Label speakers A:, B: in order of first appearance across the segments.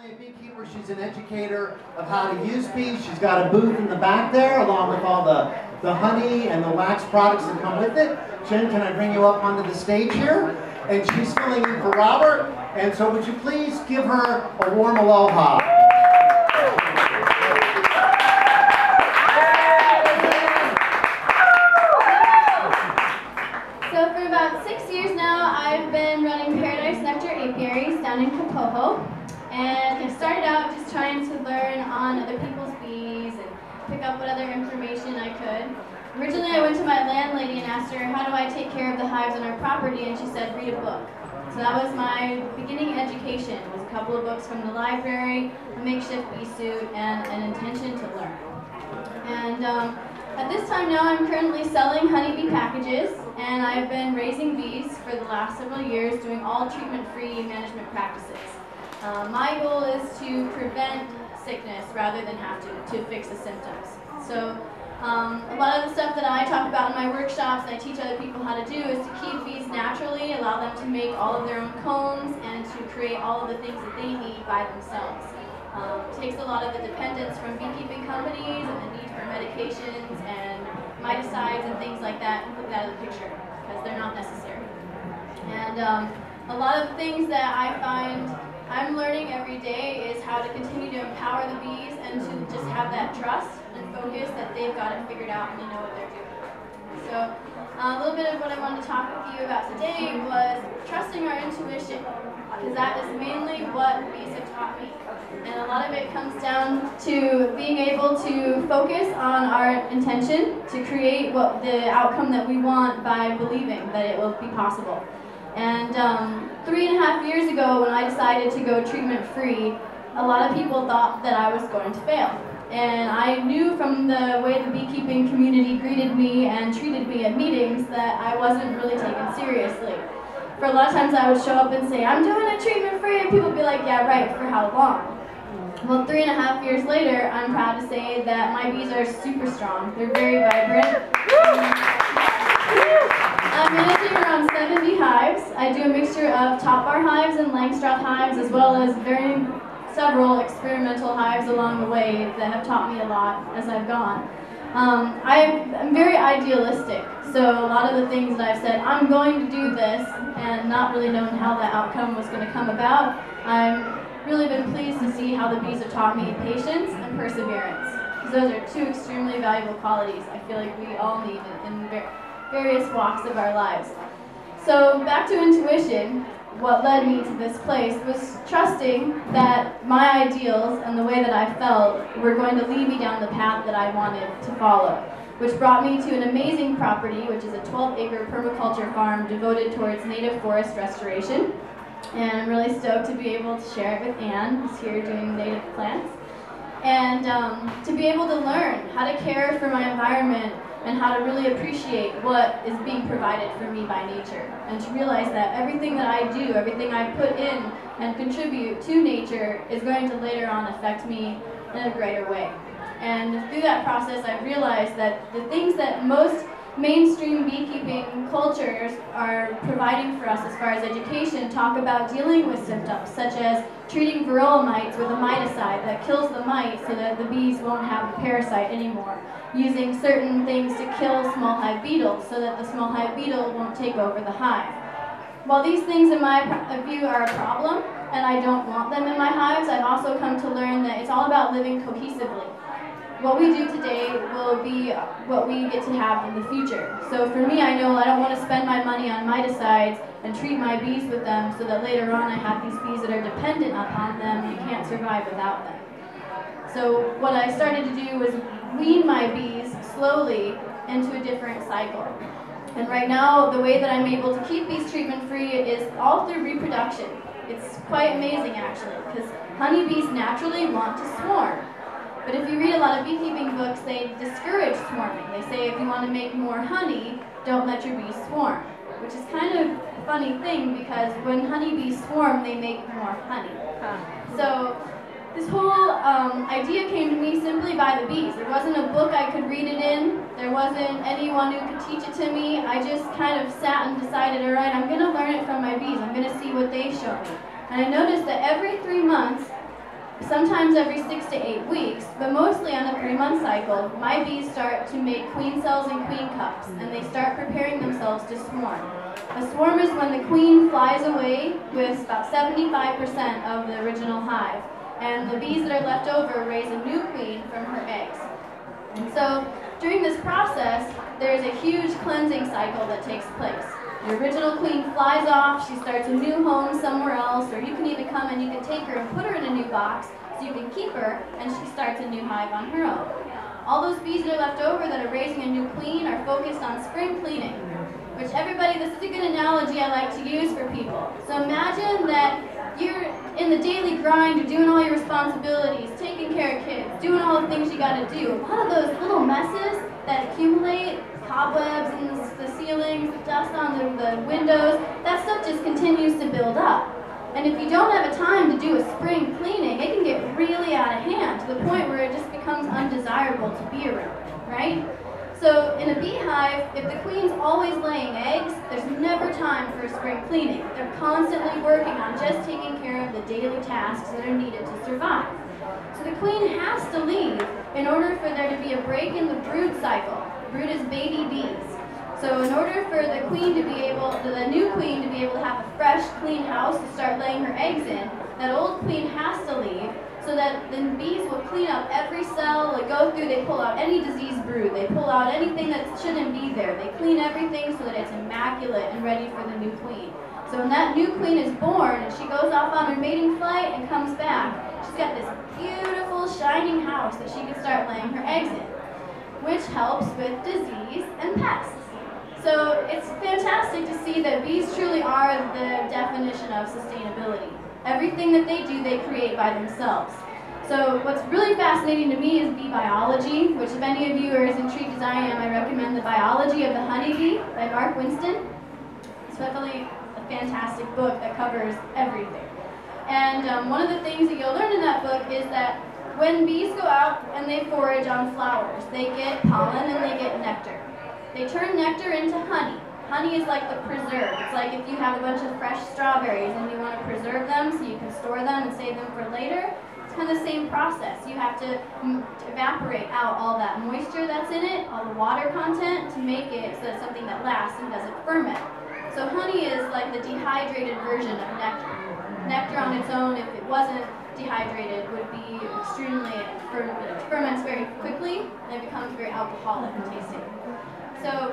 A: only a beekeeper, she's an educator of how to use bees. She's got a booth in the back there along with all the honey and the wax products that come with it. Jen, can I bring you up onto the stage here? And she's filling in for Robert. And so would you please give her a warm aloha?
B: So for about 6 years now, I've been running Paradise Nectar Apiaries down in Kapoho. And I started out just trying to learn on other people's bees and pick up what other information I could. Originally, I went to my landlady and asked her, how do I take care of the hives on our property? And she said, read a book. So that was my beginning education. It was a couple of books from the library, a makeshift bee suit, and an intention to learn. And at this time now, I'm currently selling honeybee packages, and I've been raising bees for the last several years, doing all treatment-free management practices. My goal is to prevent sickness rather than have to fix the symptoms. So a lot of the stuff that I talk about in my workshops and I teach other people how to do is to keep bees naturally, allow them to make all of their own combs, and to create all of the things that they need by themselves. It takes a lot of the dependence from beekeeping companies and the need for medications and miticides and things like that and put that in the picture because they're not necessary. And a lot of the things that I find I'm learning every day is how to continue to empower the bees and to just have that trust and focus that they've got it figured out and they know what they're doing. So a little bit of what I wanted to talk with you about today was trusting our intuition, because that is mainly what bees have taught me. And a lot of it comes down to being able to focus on our intention to create the outcome that we want by believing that it will be possible. And 3.5 years ago, when I decided to go treatment-free, a lot of people thought that I was going to fail. And I knew from the way the beekeeping community greeted me and treated me at meetings that I wasn't really taken seriously. For a lot of times I would show up and say, I'm doing it treatment-free, and people would be like, yeah, right, for how long? Well, 3.5 years later, I'm proud to say that my bees are super strong. They're very vibrant. I'm managing around 70 hives. I do a mixture of top bar hives and Langstroth hives, as well as several experimental hives along the way that have taught me a lot as I've gone. I'm very idealistic, so a lot of the things that I've said, I'm going to do this, and not really knowing how that outcome was going to come about, I've really been pleased to see how the bees have taught me patience and perseverance. Because those are two extremely valuable qualities I feel like we all need in various walks of our lives. So back to intuition, what led me to this place was trusting that my ideals and the way that I felt were going to lead me down the path that I wanted to follow, which brought me to an amazing property, which is a 12-acre permaculture farm devoted towards native forest restoration. And I'm really stoked to be able to share it with Anne, who's here doing native plants, and to be able to learn how to care for my environment and how to really appreciate what is being provided for me by nature, and to realize that everything that I do, everything I put in and contribute to nature is going to later on affect me in a greater way. And through that process, I've realized that the things that most mainstream beekeeping cultures are providing for us as far as education talk about dealing with symptoms, such as treating varroa mites with a miticide that kills the mite so that the bees won't have the parasite anymore, using certain things to kill small hive beetles so that the small hive beetle won't take over the hive. While these things in my view are a problem, and I don't want them in my hives, I've also come to learn that it's all about living cohesively. What we do today will be what we get to have in the future. So for me, I know I don't want to spend my money on miticides and treat my bees with them so that later on I have these bees that are dependent upon them and can't survive without them. So what I started to do was wean my bees slowly into a different cycle. And right now, the way that I'm able to keep bees treatment-free is all through reproduction. It's quite amazing, actually, because honeybees naturally want to swarm. But if you read a lot of beekeeping books, they discourage swarming. They say if you want to make more honey, don't let your bees swarm, which is kind of a funny thing because when honeybees swarm, they make more honey. So this whole idea came to me simply by the bees. There wasn't a book I could read it in. There wasn't anyone who could teach it to me. I just kind of sat and decided, all right, I'm going to learn it from my bees. I'm going to see what they show me. And I noticed that every 3 months, sometimes every 6 to 8 weeks, but mostly on a 3-month cycle, my bees start to make queen cells and queen cups, and they start preparing themselves to swarm. A swarm is when the queen flies away with about 75% of the original hive, and the bees that are left over raise a new queen from her eggs. And so during this process, there's a huge cleansing cycle that takes place. The original queen flies off, she starts a new home somewhere else, or you can even come and you can take her and put her in a new box so you can keep her, and she starts a new hive on her own. All those bees that are left over that are raising a new queen are focused on spring cleaning, which everybody, this is a good analogy I like to use for people. So imagine that you're in the daily grind, you're doing all your responsibilities, taking care of kids, doing all the things you gotta do. A lot of those little messes that accumulate, cobwebs in the ceilings, dust on the windows, that stuff just continues to build up. And if you don't have a time to do a spring cleaning, it can get really out of hand to the point where it just becomes undesirable to be around, right? So in a beehive, if the queen's always laying eggs, there's never time for a spring cleaning. They're constantly working on just taking care of the daily tasks that are needed to survive. So the queen has to leave in order for there to be a break in the brood cycle. Brood is baby bees. So in order for the queen to be able, the new queen to be able to have a fresh, clean house to start laying her eggs in, that old queen has to leave so that the bees will clean up every cell, they go through, they pull out any diseased brood, they pull out anything that shouldn't be there, they clean everything so that it's immaculate and ready for the new queen. So when that new queen is born and she goes off on her mating flight and comes back, she's got this beautiful, shining house that she can start laying her eggs in, which helps with disease and pests. So it's fantastic to see that bees truly are the definition of sustainability. Everything that they do, they create by themselves. So what's really fascinating to me is bee biology, which if any of you are as intrigued as I am, I recommend The Biology of the Honeybee by Mark Winston. It's definitely a fantastic book that covers everything. And one of the things that you'll learn in that book is that when bees go out and they forage on flowers, they get pollen and they get nectar. They turn nectar into honey. Honey is like the preserve. It's like if you have a bunch of fresh strawberries and you want to preserve them so you can store them and save them for later. It's kind of the same process. You have to evaporate out all that moisture that's in it, all the water content, to make it so it's something that lasts and doesn't ferment. So honey is like the dehydrated version of nectar. Nectar on its own, if it wasn't dehydrated, would be extremely, it ferments very quickly and it becomes very alcoholic and tasting. So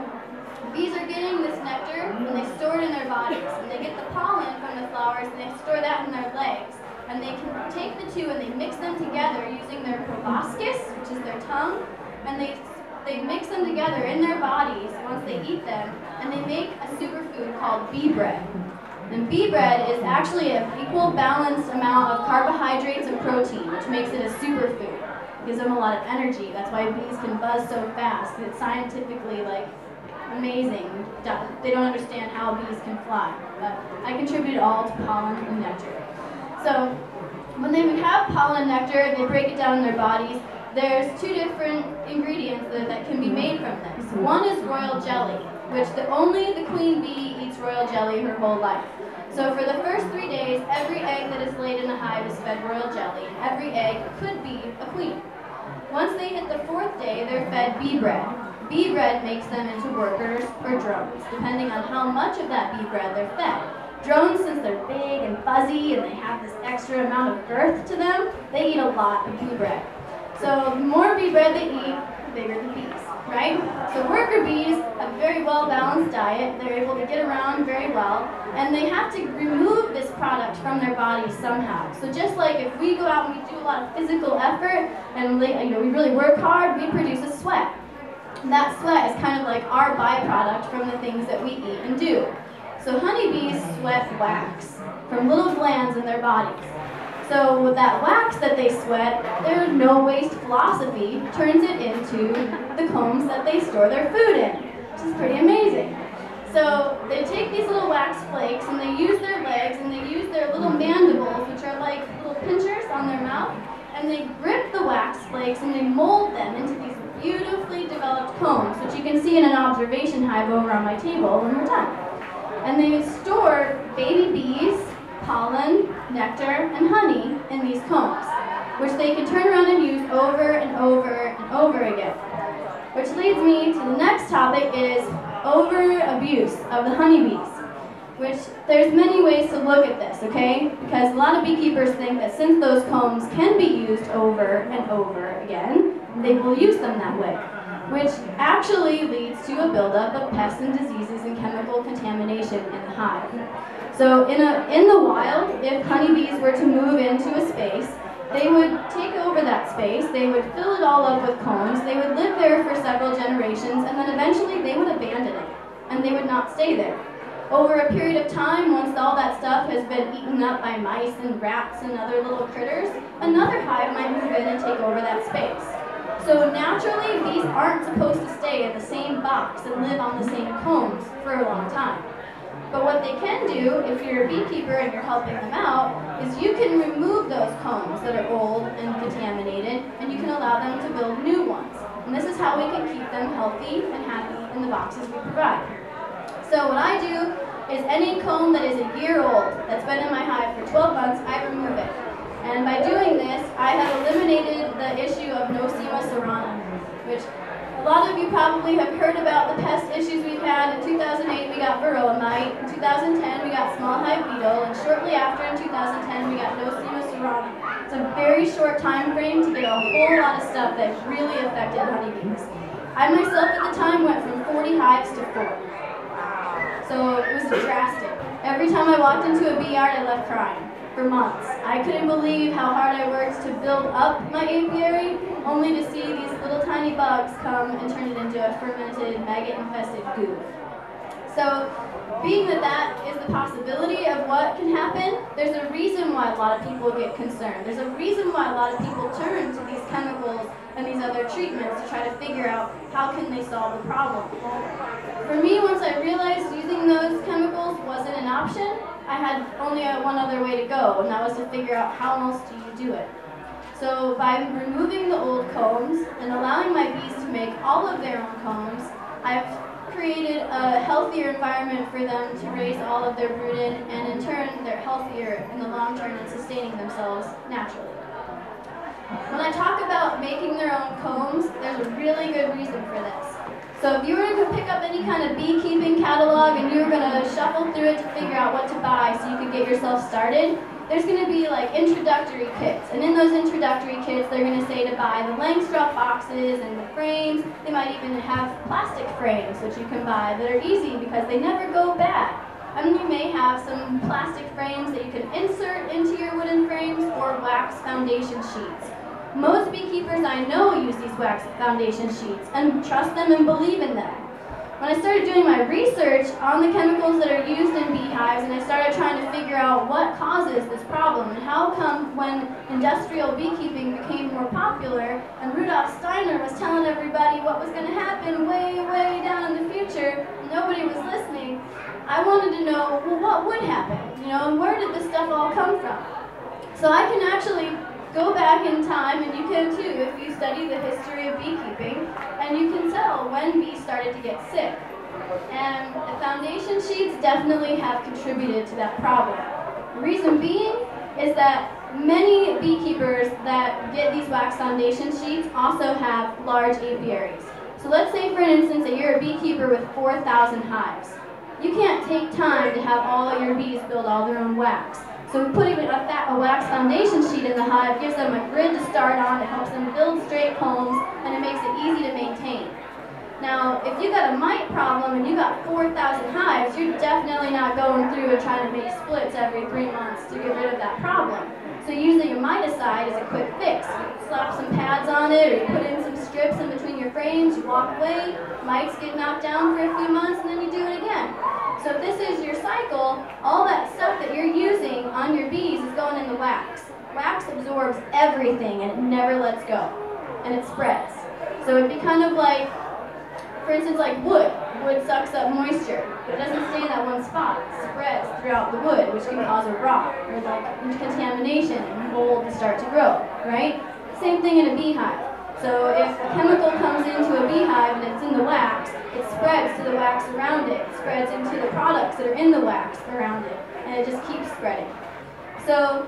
B: bees are getting this nectar and they store it in their bodies, and they get the pollen from the flowers and they store that in their legs, and they can take the two and they mix them together using their proboscis, which is their tongue, and they mix them together in their bodies once they eat them, and they make a superfood called bee bread. And bee bread is actually an equal balanced amount of carbohydrates and protein, which makes it a superfood. It gives them a lot of energy. That's why bees can buzz so fast. It's scientifically like amazing. They don't understand how bees can fly, but I contribute all to pollen and nectar. So when they have pollen and nectar, they break it down in their bodies. There's two different ingredients that can be made from this. One is royal jelly, which only the queen bee eats royal jelly her whole life. So for the first 3 days, every egg that is laid in a hive is fed royal jelly, and every egg could be a queen. Once they hit the 4th day, they're fed bee bread. Bee bread makes them into workers or drones, depending on how much of that bee bread they're fed. Drones, since they're big and fuzzy and they have this extra amount of girth to them, they eat a lot of bee bread. So the more bee bread they eat, the bigger the bees, right? So worker bees have a very well-balanced diet. They're able to get around very well, and they have to remove this product from their bodies somehow. So just like if we go out and we do a lot of physical effort and we really work hard, we produce a sweat. And that sweat is kind of like our byproduct from the things that we eat and do. So honeybees sweat wax from little glands in their bodies. So with that wax that they sweat, their no-waste philosophy turns it into the combs that they store their food in, which is pretty amazing. So they take these little wax flakes and they use their legs and they use their little mandibles, which are like little pinchers on their mouth, and they grip the wax flakes and they mold them into these beautifully developed combs, which you can see in an observation hive over on my table when we're done. And they store baby bees, pollen, nectar, and honey in these combs. which they can turn around and use over and over and over again. Which leads me to the next topic is over-abuse of the honeybees, which there's many ways to look at this, okay? Because a lot of beekeepers think that since those combs can be used over and over again, they will use them that way, which actually leads to a buildup of pests and diseases and chemical contamination in the hive. So in the wild, if honeybees were to move into a space, they would take over that space, they would fill it all up with combs, they would live there for several generations, and then eventually they would abandon it, and they would not stay there. Over a period of time, once all that stuff has been eaten up by mice and rats and other little critters, another hive might move in and take over that space. So naturally, bees aren't supposed to stay in the same box and live on the same combs for a long time. But what they can do, if you're a beekeeper and you're helping them out, is you can remove those combs that are old and contaminated, and you can allow them to build new ones. And this is how we can keep them healthy and happy in the boxes we provide. So what I do is any comb that is a year old, that's been in my hive for 12 months, I remove it. And by doing this, I have eliminated the issue of Nosema cerana, which a lot of you probably have heard about the pest issues we've had. In 2008, we got varroa mite. In 2010, we got small hive beetle. And shortly after, in 2010, we got Nosema cerana. It's a very short time frame to get a whole lot of stuff that really affected honeybees. I myself at the time went from 40 hives to 4. So it was drastic. Every time I walked into a bee yard, I left crying for months. I couldn't believe how hard I worked to build up my apiary, only to see these little tiny bugs come and turn it into a fermented, maggot-infested goo. So, being that that is the possibility of what can happen, there's a reason why a lot of people get concerned. There's a reason why a lot of people turn to these chemicals and these other treatments to try to figure out how can they solve the problem. For me, once I realized using those chemicals wasn't an option, I had only one other way to go, and that was to figure out how else do you do it. So by removing the old combs and allowing my bees to make all of their own combs, I've created a healthier environment for them to raise all of their brood in, and in turn, they're healthier in the long term and sustaining themselves naturally. When I talk about making their own combs, there's a really good reason for this. So if you were to pick up any kind of beekeeping catalog and you were going to shuffle through it to figure out what to buy so you could get yourself started, there's going to be like introductory kits. And in those introductory kits, they're going to say to buy the Langstroth boxes and the frames. They might even have plastic frames that you can buy that are easy because they never go bad. And you may have some plastic frames that you can insert into your wooden frames or wax foundation sheets. Most beekeepers I know use these wax foundation sheets and trust them and believe in them. When I started doing my research on the chemicals that are used in beehives, and I started trying to figure out what causes this problem and how come when industrial beekeeping became more popular and Rudolf Steiner was telling everybody what was going to happen way, way down in the future, and nobody was listening, I wanted to know, well, what would happen? You know, and where did this stuff all come from? So I can actually go back in time, and you can too if you study the history of beekeeping, and you can tell when bees started to get sick. And the foundation sheets definitely have contributed to that problem. The reason being is that many beekeepers that get these wax foundation sheets also have large apiaries. So let's say, for instance, that you're a beekeeper with 4,000 hives. You can't take time to have all your bees build all their own wax. So putting a wax foundation sheet in the hive gives them a grid to start on, it helps them build straight combs, and it makes it easy to maintain. Now, if you got a mite problem and you got 4,000 hives, you're definitely not going through and trying to make splits every 3 months to get rid of that problem. So using a miticide is a quick fix. You slap some pads on it, or you put in some strips in between your frames, you walk away, mites get knocked down for a few months, and then you do it again. So if this is your cycle, all that stuff that you're using on your bees is going in the wax. Wax absorbs everything and it never lets go. And it spreads. So it'd be kind of like, for instance, like wood. Wood sucks up moisture, but it doesn't stay in that one spot. It spreads throughout the wood, which can cause a rot, or like contamination and mold to start to grow, right? Same thing in a beehive. So if a chemical comes into a beehive and it's in the wax, it spreads to the wax around it. It spreads into the products that are in the wax around it. And it just keeps spreading. So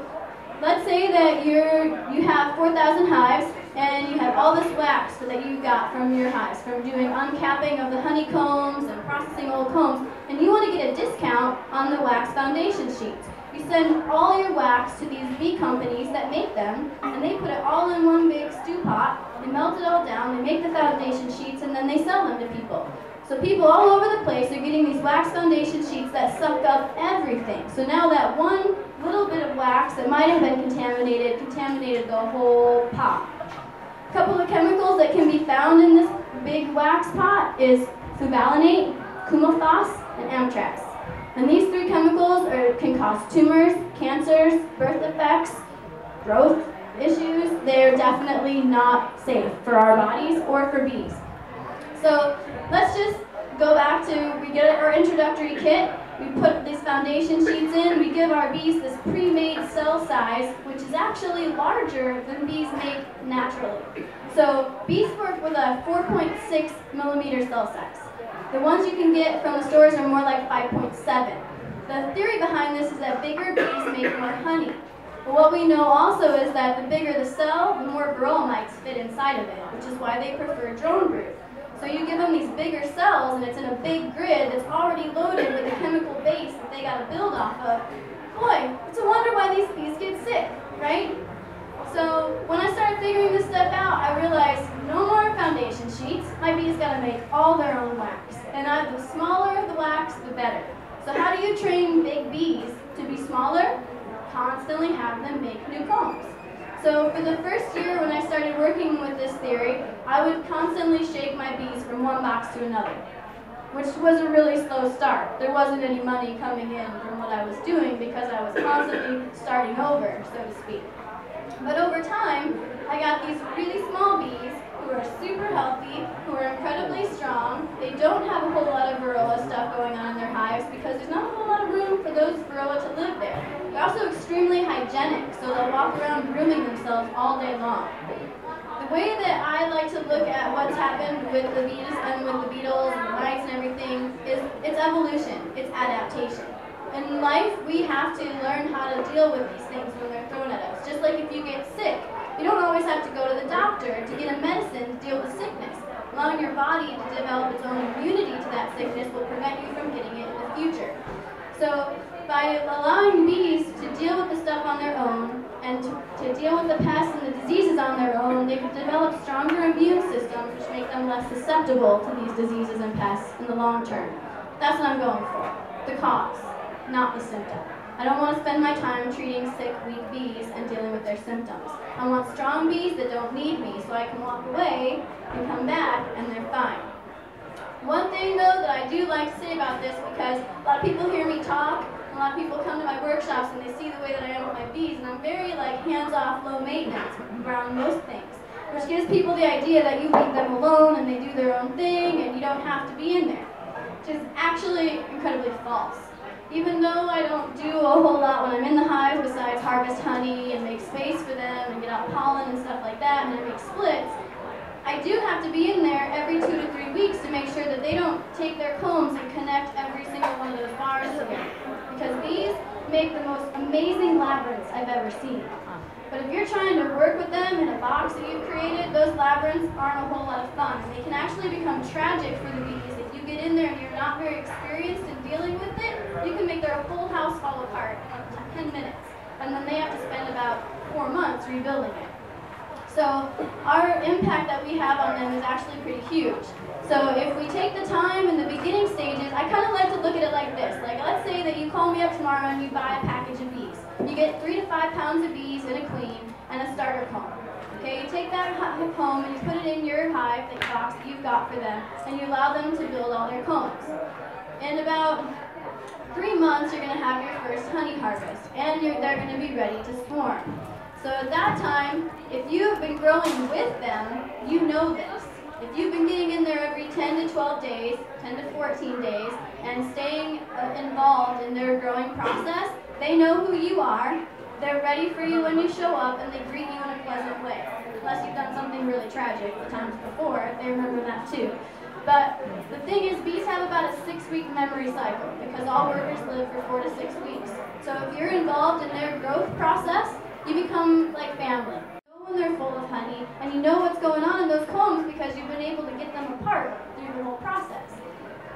B: let's say that you have 4,000 hives and you have all this wax that you got from your hives, from doing uncapping of the honeycombs and processing old combs, and you want to get a discount on the wax foundation sheets. You send all your wax to these bee companies that make them, and they put it all in one big stew pot, they melt it all down, they make the foundation sheets, and then they sell them to people. So people all over the place are getting these wax foundation sheets that suck up everything. So now that one little bit of wax that might have been contaminated the whole pot. A couple of chemicals that can be found in this big wax pot is fluvalinate, coumaphos, and anthrax. And these three chemicals can cause tumors, cancers, birth defects, growth issues. They're definitely not safe for our bodies or for bees. So let's just go back to, we get our introductory kit, we put these foundation sheets in, we give our bees this pre-made cell size, which is actually larger than bees make naturally. So bees work with a 4.6 millimeter cell size. The ones you can get from the stores are more like 5.7. The theory behind this is that bigger bees make more honey. But what we know also is that the bigger the cell, the more varroa mites fit inside of it, which is why they prefer drone brood. So you give them these bigger cells, and it's in a big grid that's already loaded with a chemical base that they got to build off of. Boy, it's a wonder why these bees get sick, right? So when I started figuring this stuff out, I realized no more foundation sheets. My bees got to make all their own wax. And the smaller the wax, the better. So how do you train big bees to be smaller? Constantly have them make new combs. So for the first year when I started working with this theory, I would constantly shake my bees from one box to another, which was a really slow start. There wasn't any money coming in from what I was doing because I was constantly starting over, so to speak. But over time, I got these really small bees who are super healthy, who are incredibly strong. They don't have a whole lot of varroa stuff going on in their hives because there's not a whole lot of room for those varroa to live there. They're also extremely hygienic, so they'll walk around grooming themselves all day long. The way that I like to look at what's happened with the bees and with the beetles and the mites and everything is it's evolution, it's adaptation. In life, we have to learn how to deal with these things when they're thrown at us. Just like if you get sick, you don't always have to go to the doctor to get a medicine to deal with sickness. Allowing your body to develop its own immunity to that sickness will prevent you from getting it in the future. So by allowing bees to deal with the stuff on their own and to deal with the pests and the diseases on their own, they can develop stronger immune systems which make them less susceptible to these diseases and pests in the long term. That's what I'm going for, the cause, not the symptom. I don't want to spend my time treating sick, weak bees and dealing with their symptoms. I want strong bees that don't need me so I can walk away and come back and they're fine. One thing though that I do like to say about this, because a lot of people hear me talk, a lot of people come to my workshops and they see the way that I am with my bees, and I'm very like hands-off, low maintenance around most things, which gives people the idea that you leave them alone and they do their own thing and you don't have to be in there, which is actually incredibly false. Even though I don't do a whole lot when I'm in the hive besides harvest honey and make space for them and get out pollen and stuff like that and then make splits, I do have to be in there every 2 to 3 weeks to make sure that they don't take their combs and connect every single one of those bars together. Because bees make the most amazing labyrinths I've ever seen. But if you're trying to work with them in a box that you've created, those labyrinths aren't a whole lot of fun. They can actually become tragic for the bees. If you get in there and you're not very experienced in dealing with it, you can make their whole house fall apart in 10 minutes. And then they have to spend about 4 months rebuilding it. So our impact that we have on them is actually pretty huge. So if we take the time in the beginning stages, I kind of like to look at it like this. Like let's say that you call me up tomorrow and you buy a package of bees. You get 3 to 5 pounds of bees in a queen and a starter comb. Okay, you take that comb and you put it in your hive, the box that you've got for them, and you allow them to build all their combs. In about 3 months, you're going to have your first honey harvest, and they're going to be ready to swarm. So at that time, if you have been growing with them, you know this. If you've been getting in there every 10 to 12 days, 10 to 14 days, and staying involved in their growing process, they know who you are, they're ready for you when you show up, and they greet you in a pleasant way. Unless you've done something really tragic the times before, they remember that too. But the thing is, bees have about a 6-week memory cycle, because all workers live for 4 to 6 weeks. So if you're involved in their growth process, You become like family. You know when they're full of honey, and you know what's going on in those combs because you've been able to get them apart through the whole process.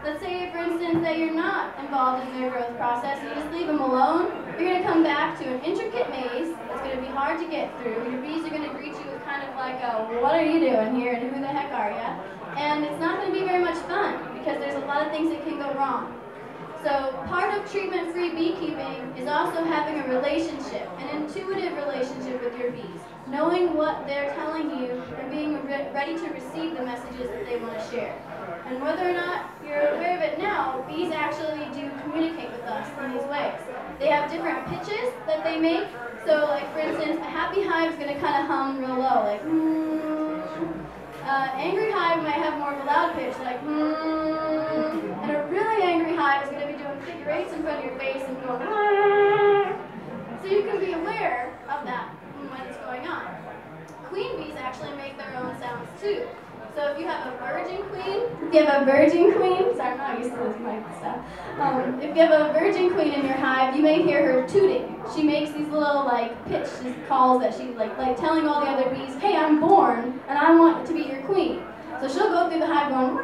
B: Let's say, for instance, that you're not involved in their growth process and you just leave them alone. You're going to come back to an intricate maze that's going to be hard to get through. Your bees are going to greet you with kind of like a, what are you doing here and who the heck are you? And it's not going to be very much fun because there's a lot of things that can go wrong. So part of treatment-free beekeeping is also having a relationship, an intuitive relationship with your bees, knowing what they're telling you and being ready to receive the messages that they want to share. And whether or not you're aware of it now, bees actually do communicate with us in these ways. They have different pitches that they make. So like for instance, a happy hive is going to kind of hum real low, like angry hive might have more of a loud pitch, like and a really angry hive is going to be doing figure eights in front of your face and going so you can be aware of that when it's going on. Queen bees actually make their own sounds too. So if you have a virgin queen, sorry, I'm not used to this mic stuff. If you have a virgin queen in your hive, you may hear her tooting. She makes these little like pitched calls that she like telling all the other bees, hey, I'm born and I want to be your queen. So she'll go through the hive going,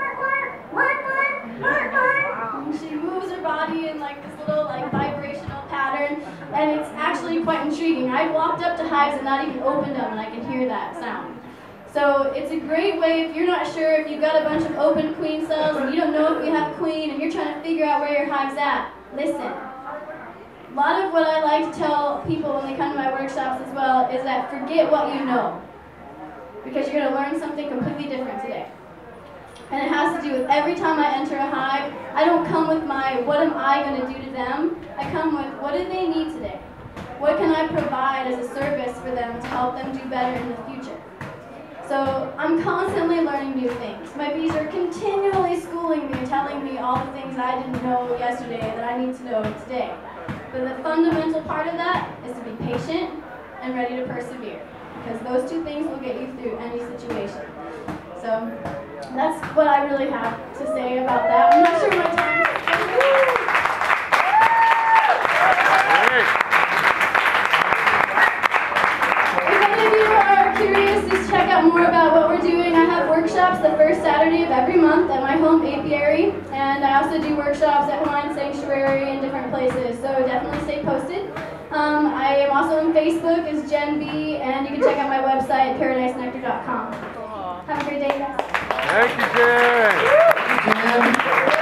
B: and she moves her body in like this little like vibrational pattern, and it's actually quite intriguing. I've walked up to hives and not even opened them, and I can hear that sound. So it's a great way if you're not sure if you've got a bunch of open queen cells and you don't know if you have a queen and you're trying to figure out where your hive's at. Listen. A lot of what I like to tell people when they come to my workshops as well is that forget what you know, because you're going to learn something completely different today. And it has to do with every time I enter a hive, I don't come with my what am I going to do to them. I come with what do they need today? What can I provide as a service for them to help them do better in the future? So I'm constantly learning new things. My bees are continually schooling me and telling me all the things I didn't know yesterday that I need to know today. But the fundamental part of that is to be patient and ready to persevere, because those two things will get you through any situation. So that's what I really have to say about that. I'm not sure my time is. Curious to check out more about what we're doing. I have workshops the first Saturday of every month at my home apiary, and I also do workshops at Hawaiian Sanctuary and different places, so definitely stay posted. I am also on Facebook as Jen B, and you can check out my website, paradisenectar.com. Have a great day, guys.
C: Thank you, Jen.
A: Thank you, Jen.